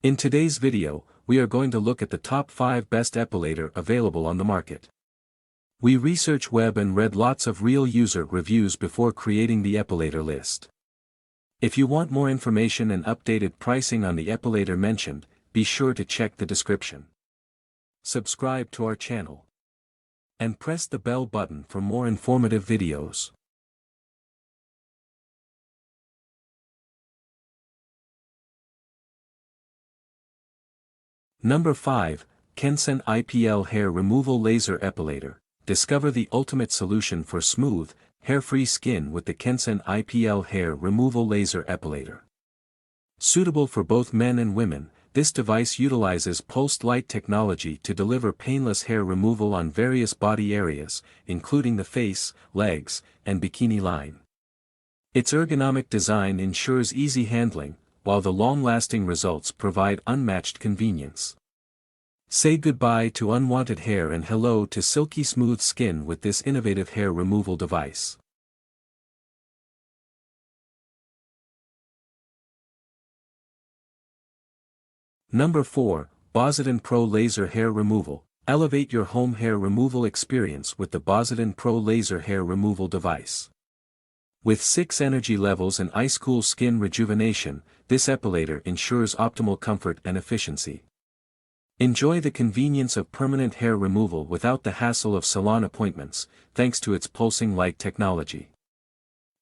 In today's video, we are going to look at the top 5 best epilator available on the market. We researched web and read lots of real user reviews before creating the epilator list. If you want more information and updated pricing on the epilator mentioned, be sure to check the description. Subscribe to our channel. And press the bell button for more informative videos. Number 5, Kensen IPL Hair Removal Laser Epilator. Discover the ultimate solution for smooth, hair-free skin with the Kensen IPL Hair Removal Laser Epilator. Suitable for both men and women, this device utilizes pulsed light technology to deliver painless hair removal on various body areas, including the face, legs, and bikini line. Its ergonomic design ensures easy handling, while the long-lasting results provide unmatched convenience. Say goodbye to unwanted hair and hello to silky smooth skin with this innovative hair removal device. Number 4, Bosidin Pro Laser Hair Removal. Elevate your home hair removal experience with the Bosidin Pro Laser Hair Removal device. With 6 energy levels and ice-cool skin rejuvenation, this epilator ensures optimal comfort and efficiency. Enjoy the convenience of permanent hair removal without the hassle of salon appointments, thanks to its pulsing light technology.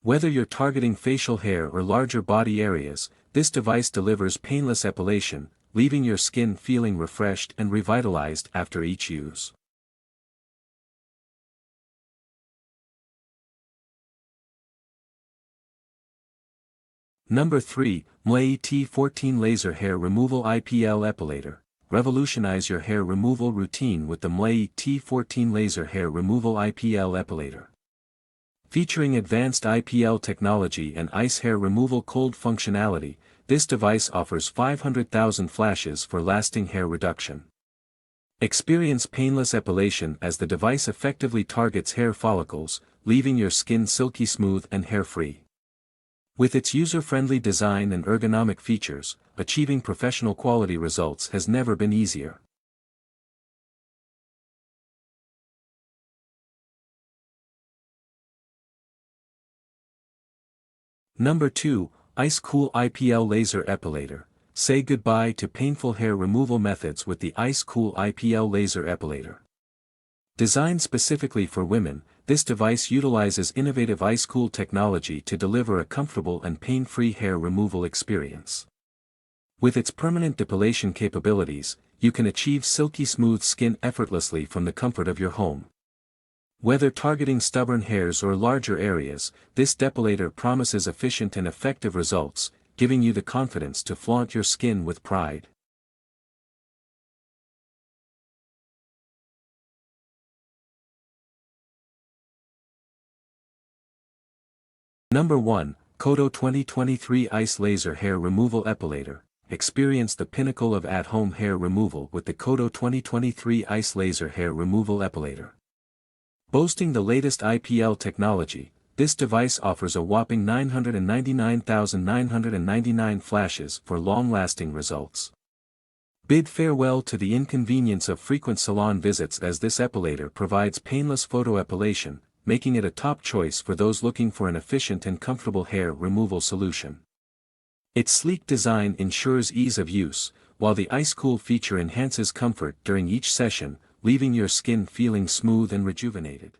Whether you're targeting facial hair or larger body areas, this device delivers painless epilation, leaving your skin feeling refreshed and revitalized after each use. Number 3, MLAY T14 Laser Hair Removal IPL Epilator. Revolutionize your hair removal routine with the MLAY T14 Laser Hair Removal IPL Epilator. Featuring advanced IPL technology and ice hair removal cold functionality, this device offers 500,000 flashes for lasting hair reduction. Experience painless epilation as the device effectively targets hair follicles, leaving your skin silky smooth and hair-free. With its user-friendly design and ergonomic features, achieving professional quality results has never been easier. Number 2, Ice Cool IPL Laser Epilator. Say goodbye to painful hair removal methods with the Ice Cool IPL Laser Epilator. Designed specifically for women, this device utilizes innovative ice-cool technology to deliver a comfortable and pain-free hair removal experience. With its permanent depilation capabilities, you can achieve silky smooth skin effortlessly from the comfort of your home. Whether targeting stubborn hairs or larger areas, this depilator promises efficient and effective results, giving you the confidence to flaunt your skin with pride. Number 1, KODO 2023 Ice Laser Hair Removal Epilator. Experience the pinnacle of at-home hair removal with the KODO 2023 Ice Laser Hair Removal Epilator. Boasting the latest IPL technology, this device offers a whopping 999,999 flashes for long-lasting results. Bid farewell to the inconvenience of frequent salon visits as this epilator provides painless photoepilation, making it a top choice for those looking for an efficient and comfortable hair removal solution. Its sleek design ensures ease of use, while the ice-cool feature enhances comfort during each session, leaving your skin feeling smooth and rejuvenated.